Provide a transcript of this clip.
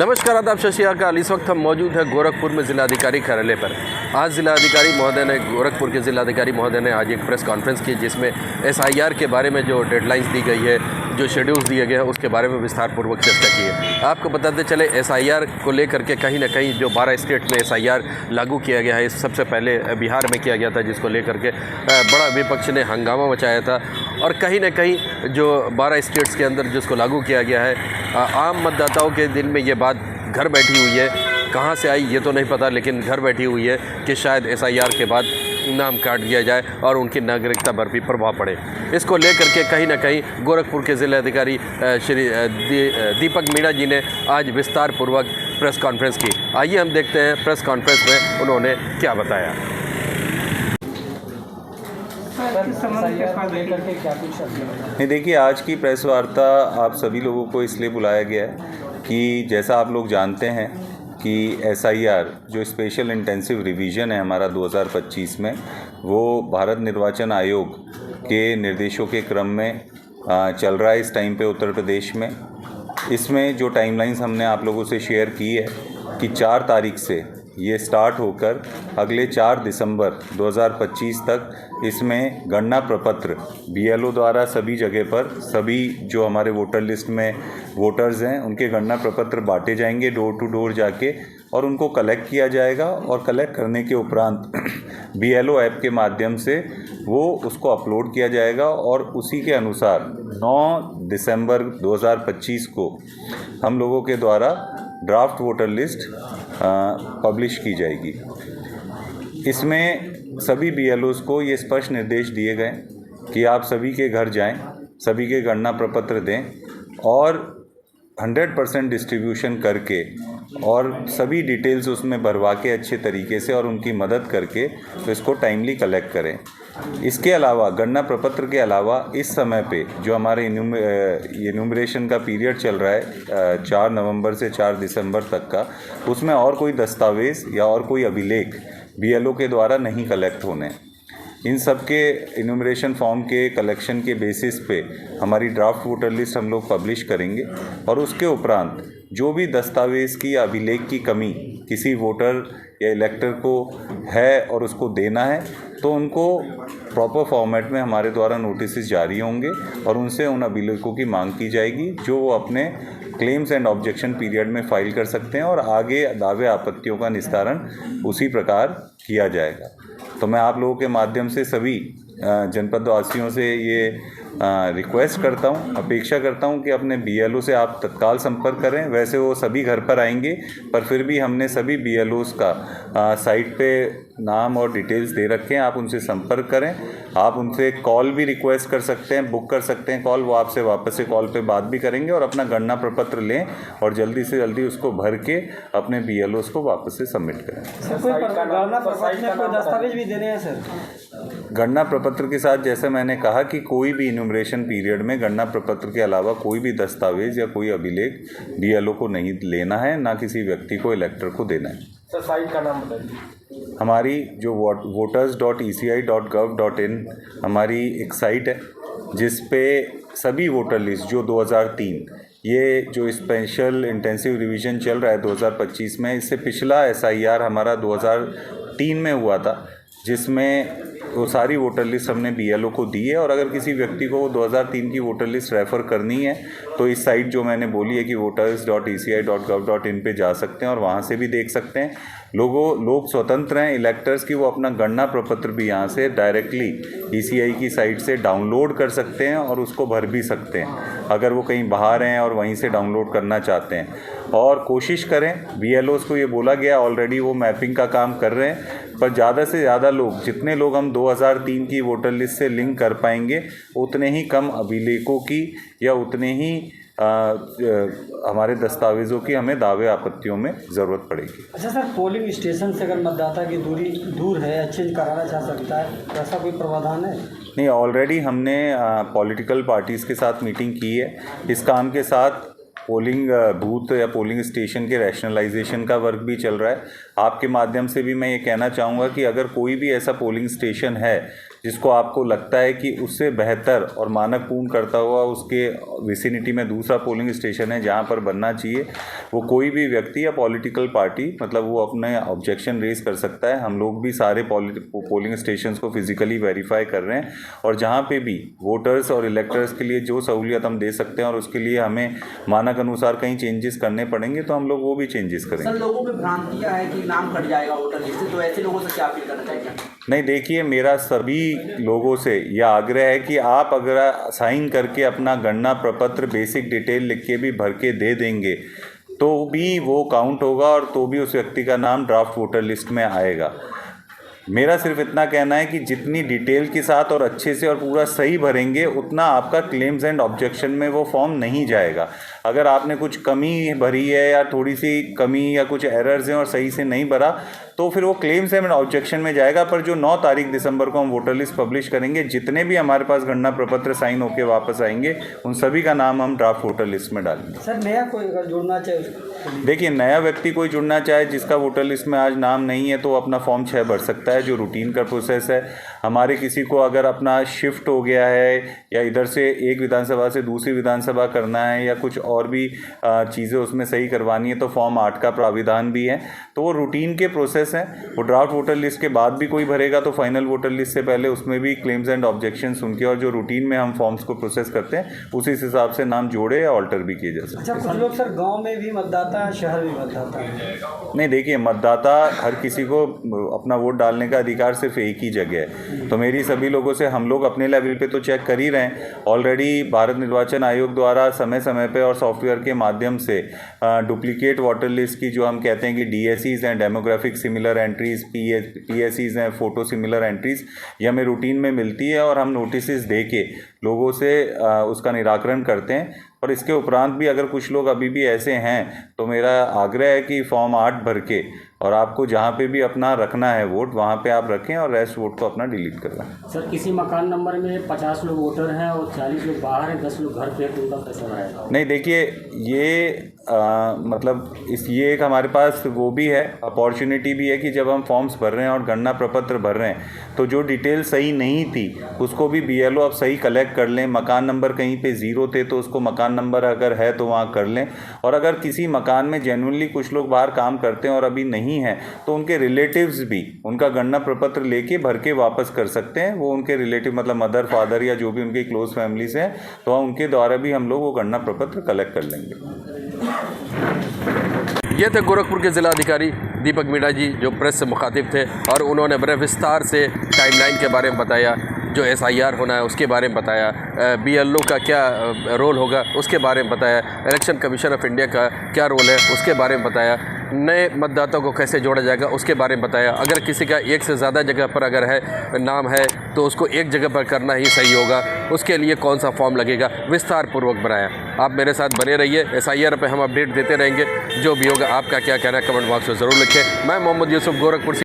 नमस्कार, आदाब, सत श्री अकाल। इस वक्त हम मौजूद हैं गोरखपुर में जिलाधिकारी कार्यालय पर। आज जिलाधिकारी महोदय ने, गोरखपुर के जिलाधिकारी महोदय ने आज एक प्रेस कॉन्फ्रेंस की, जिसमें एसआईआर के बारे में जो डेडलाइंस दी गई है, जो शेड्यूल्स दिए गए हैं, उसके बारे में विस्तारपूर्वक चर्चा की है। आपको बताते चले, एसआईआर को लेकर के कहीं ना कहीं जो 12 स्टेट में एसआईआर लागू किया गया है, सबसे पहले बिहार में किया गया था, जिसको लेकर के बड़ा विपक्ष ने हंगामा मचाया था। और कहीं ना कहीं जो 12 स्टेट्स के अंदर जिसको लागू किया गया है, आम मतदाताओं के दिल में ये बात घर बैठी हुई है। कहाँ से आई ये तो नहीं पता, लेकिन घर बैठी हुई है कि शायद एसआईआर के बाद नाम काट दिया जाए और उनकी नागरिकता पर भी प्रभाव पड़े। इसको लेकर के कहीं ना कहीं गोरखपुर के जिलाधिकारी श्री दीपक मीणा जी ने आज विस्तार पूर्वक प्रेस कॉन्फ्रेंस की। आइए हम देखते हैं प्रेस कॉन्फ्रेंस में उन्होंने क्या बताया। नहीं, देखिए, आज की प्रेस वार्ता आप सभी लोगों को इसलिए बुलाया गया है कि जैसा आप लोग जानते हैं कि एसआईआर जो स्पेशल इंटेंसिव रिवीजन है हमारा 2025 में, वो भारत निर्वाचन आयोग के निर्देशों के क्रम में चल रहा है इस टाइम पे उत्तर प्रदेश में। इसमें जो टाइमलाइंस हमने आप लोगों से शेयर की है कि 4 तारीख से ये स्टार्ट होकर अगले 4 दिसंबर 2025 तक इसमें गणना प्रपत्र बीएलओ द्वारा सभी जगह पर, सभी जो हमारे वोटर लिस्ट में वोटर्स हैं, उनके गणना प्रपत्र बांटे जाएंगे डोर टू डोर जाके, और उनको कलेक्ट किया जाएगा। और कलेक्ट करने के उपरांत बीएलओ ऐप के माध्यम से वो उसको अपलोड किया जाएगा, और उसी के अनुसार 9 दिसंबर 2025 को हम लोगों के द्वारा ड्राफ्ट वोटर लिस्ट पब्लिश की जाएगी। इसमें सभी बीएलओज़ को ये स्पष्ट निर्देश दिए गए कि आप सभी के घर जाएं, सभी के गणना प्रपत्र दें और 100% डिस्ट्रीब्यूशन करके और सभी डिटेल्स उसमें भरवा के अच्छे तरीके से और उनकी मदद करके तो इसको टाइमली कलेक्ट करें। इसके अलावा गणना प्रपत्र के अलावा इस समय पे जो हमारे इन्यूमरेशन का पीरियड चल रहा है 4 नवंबर से 4 दिसंबर तक का, उसमें और कोई दस्तावेज़ या और कोई अभिलेख बीएलओ के द्वारा नहीं कलेक्ट होने। इन सब के इन्यूमरेशन फॉर्म के कलेक्शन के बेसिस पे हमारी ड्राफ्ट वोटर लिस्ट हम लोग पब्लिश करेंगे, और उसके उपरांत जो भी दस्तावेज़ की या अभिलेख की कमी किसी वोटर या इलेक्टर को है और उसको देना है, तो उनको प्रॉपर फॉर्मेट में हमारे द्वारा नोटिस जारी होंगे और उनसे उन अभिलेखों की मांग की जाएगी, जो वो अपने क्लेम्स एंड ऑब्जेक्शन पीरियड में फाइल कर सकते हैं, और आगे दावे आपत्तियों का निस्तारण उसी प्रकार किया जाएगा। तो मैं आप लोगों के माध्यम से सभी जनपद वासियों से ये रिक्वेस्ट करता हूँ, अपेक्षा करता हूँ कि अपने बीएलओ से आप तत्काल संपर्क करें। वैसे वो सभी घर पर आएंगे, पर फिर भी हमने सभी बीएलओज़ का साइट पे नाम और डिटेल्स दे रखे हैं। आप उनसे संपर्क करें, आप उनसे कॉल भी रिक्वेस्ट कर सकते हैं, बुक कर सकते हैं कॉल, वो आपसे वापस से कॉल पे बात भी करेंगे, और अपना गणना प्रपत्र लें और जल्दी से जल्दी उसको भर के अपने बीएलओज़ को वापस से सबमिट करें। दस्तावेज भी देने हैं सर? गणना प्रपत्र के साथ जैसे मैंने कहा कि कोई भी इन्यूमरेशन पीरियड में गणना प्रपत्र के अलावा कोई भी दस्तावेज या कोई अभिलेख बीएलओ को नहीं लेना है, ना किसी व्यक्ति को, इलेक्टर को देना है। सर, साइट का नाम बताइए। हमारी जो voters.eci.gov.in हमारी एक साइट है, जिस पे सभी वोटर लिस्ट जो 2003, ये जो स्पेशल इंटेंसिव रिवीजन चल रहा है 2025 में, इससे पिछला एसआईआर हमारा 2003 में हुआ था, जिसमें वो सारी वोटर लिस्ट हमने बीएलओ को दी है। और अगर किसी व्यक्ति को 2003 की वोटर लिस्ट रेफ़र करनी है तो इस साइट जो मैंने बोली है कि voters.eci.gov.in पे जा सकते हैं और वहाँ से भी देख सकते हैं। लोग स्वतंत्र हैं इलेक्टर्स की, वो अपना गणना प्रपत्र भी यहाँ से डायरेक्टली ईसीआई की साइट से डाउनलोड कर सकते हैं और उसको भर भी सकते हैं, अगर वो कहीं बाहर हैं और वहीं से डाउनलोड करना चाहते हैं। और कोशिश करें, बीएलओज़ को ये बोला गया, ऑलरेडी वो मैपिंग का काम कर रहे हैं, पर ज़्यादा से ज़्यादा लोग, जितने लोग हम 2003 की वोटर लिस्ट से लिंक कर पाएंगे, उतने ही कम अभिलेखों की या उतने ही हमारे दस्तावेज़ों की हमें दावे आपत्तियों में ज़रूरत पड़ेगी। अच्छा सर, पोलिंग स्टेशन से अगर मतदाता की दूरी दूर है, एक्सचेंज कराना चाह सकता है, तो ऐसा कोई प्रावधान है? नहीं, ऑलरेडी हमने पॉलिटिकल पार्टीज़ के साथ मीटिंग की है। इस काम के साथ पोलिंग बूथ या पोलिंग स्टेशन के रैशनलाइजेशन का वर्क भी चल रहा है। आपके माध्यम से भी मैं ये कहना चाहूँगा कि अगर कोई भी ऐसा पोलिंग स्टेशन है जिसको आपको लगता है कि उससे बेहतर और मानक पूर्ण करता हुआ उसके विसिनिटी में दूसरा पोलिंग स्टेशन है जहाँ पर बनना चाहिए, वो कोई भी व्यक्ति या पॉलिटिकल पार्टी मतलब वो अपने ऑब्जेक्शन रेज कर सकता है। हम लोग भी सारे पोलिंग स्टेशंस को फिजिकली वेरीफाई कर रहे हैं और जहाँ पे भी वोटर्स और इलेक्टर्स के लिए जो सहूलियत हम दे सकते हैं और उसके लिए हमें मानक अनुसार कहीं चेंजेस करने पड़ेंगे तो हम लोग वो भी चेंजेस करेंगे। सर, लोगों में भ्रांतियां है कि नाम कट जाएगा वोटर लिस्ट से, तो ऐसे लोगों से क्या अपील करना चाहिए? नहीं, देखिए, मेरा सभी लोगों से यह आग्रह है कि आप अगर साइन करके अपना गणना प्रपत्र बेसिक डिटेल लिख के भी भर के दे देंगे तो भी वो काउंट होगा और तो भी उस व्यक्ति का नाम ड्राफ्ट वोटर लिस्ट में आएगा। मेरा सिर्फ इतना कहना है कि जितनी डिटेल के साथ और अच्छे से और पूरा सही भरेंगे उतना आपका क्लेम्स एंड ऑब्जेक्शन में वो फॉर्म नहीं जाएगा। अगर आपने कुछ कमी भरी है या थोड़ी सी कमी या कुछ एरर्स हैं और सही से नहीं भरा तो फिर वो क्लेम्स एंड ऑब्जेक्शन में जाएगा। पर जो 9 तारीख दिसंबर को हम वोटर लिस्ट पब्लिश करेंगे, जितने भी हमारे पास गणना प्रपत्र साइन होकर वापस आएंगे उन सभी का नाम हम ड्राफ्ट वोटर लिस्ट में डालेंगे। सर, नया कोई अगर जुड़ना चाहे? देखिए, नया व्यक्ति कोई जुड़ना चाहे जिसका वोटर लिस्ट में आज नाम नहीं है तो वो अपना फॉर्म 6 भर सकता है, जो रूटीन का प्रोसेस है। हमारे किसी को अगर अपना शिफ्ट हो गया है या इधर से एक विधानसभा से दूसरी विधानसभा करना है या कुछ और भी चीज़ें उसमें सही करवानी है तो फॉर्म 8 का प्राविधान भी है। तो वो रूटीन के प्रोसेस हैं। वो ड्राफ्ट वोटर लिस्ट के बाद भी कोई भरेगा तो फाइनल वोटर लिस्ट से पहले उसमें भी क्लेम्स एंड ऑब्जेक्शन सुन के और जो रूटीन में हम फॉर्म्स को प्रोसेस करते हैं उसी हिसाब से नाम जोड़े या ऑल्टर भी किए जा सकते हैं। अच्छा, कुछ लोग सर गांव में भी मतदाता है, शहर में मतदाता है? नहीं, देखिए, मतदाता हर किसी को अपना वोट डालने का अधिकार सिर्फ एक ही जगह है। तो मेरी सभी लोगों से, हम लोग अपने लेवल पे तो चेक कर ही रहे हैं। ऑलरेडी भारत निर्वाचन आयोग द्वारा समय समय पे और सॉफ्टवेयर के माध्यम से डुप्लीकेट वोटर लिस्ट की जो हम कहते हैं कि DSEs हैं, डेमोग्राफिक सिमिलर एंट्रीज, PSEs हैं, फोटो सिमिलर एंट्रीज, ये हमें रूटीन में मिलती है और हम नोटिसेस दे के लोगों से उसका निराकरण करते हैं। और इसके उपरांत भी अगर कुछ लोग अभी भी ऐसे हैं तो मेरा आग्रह है कि फॉर्म 8 भर के और आपको जहाँ पे भी अपना रखना है वोट वहाँ पे आप रखें और रेस्ट वोट को अपना डिलीट करवाएं। सर, किसी मकान नंबर में 50 लोग वोटर हैं और 40 लोग बाहर हैं, 10 लोग घर पे हैं, तो उनका कैसा रहेगा? नहीं, देखिए, ये मतलब ये एक हमारे पास वो भी है, अपॉर्चुनिटी भी है कि जब हम फॉर्म्स भर रहे हैं और गणना प्रपत्र भर रहे हैं तो जो डिटेल सही नहीं थी उसको भी BLO आप सही कलेक्ट कर लें। मकान नंबर कहीं पे 0 थे तो उसको मकान नंबर अगर है तो वहाँ कर लें। और अगर किसी मकान में जेन्युइनली कुछ लोग बाहर काम करते हैं और अभी नहीं है तो उनके रिलेटिव्स भी उनका गणना प्रपत्र लेके भर के वापस कर सकते हैं। वो उनके रिलेटिव मतलब मदर, फादर या जो भी उनकी क्लोज फैमिलीज हैं तो उनके द्वारा भी हम लोग वो गणना प्रपत्र कलेक्ट कर लेंगे। ये थे गोरखपुर के ज़िलाधिकारी दीपक मीणा जी, जो प्रेस से मुखातिब थे और उन्होंने बड़े विस्तार से टाइमलाइन के बारे में बताया, जो SIR होना है उसके बारे में बताया, BLO का क्या रोल होगा उसके बारे में बताया, इलेक्शन कमीशन ऑफ इंडिया का क्या रोल है उसके बारे में बताया, नए मतदाताओं को कैसे जोड़ा जाएगा उसके बारे में बताया। अगर किसी का एक से ज़्यादा जगह पर अगर है नाम है तो उसको एक जगह पर करना ही सही होगा, उसके लिए कौन सा फॉर्म लगेगा, विस्तार पूर्वक बनाया। आप मेरे साथ बने रहिए, SIR पे हम अपडेट देते रहेंगे। जो भी होगा, आपका क्या कहना है कमेंट बॉक्स में ज़रूर लिखें। मैं मोहम्मद यूसुफ, गोरखपुर से।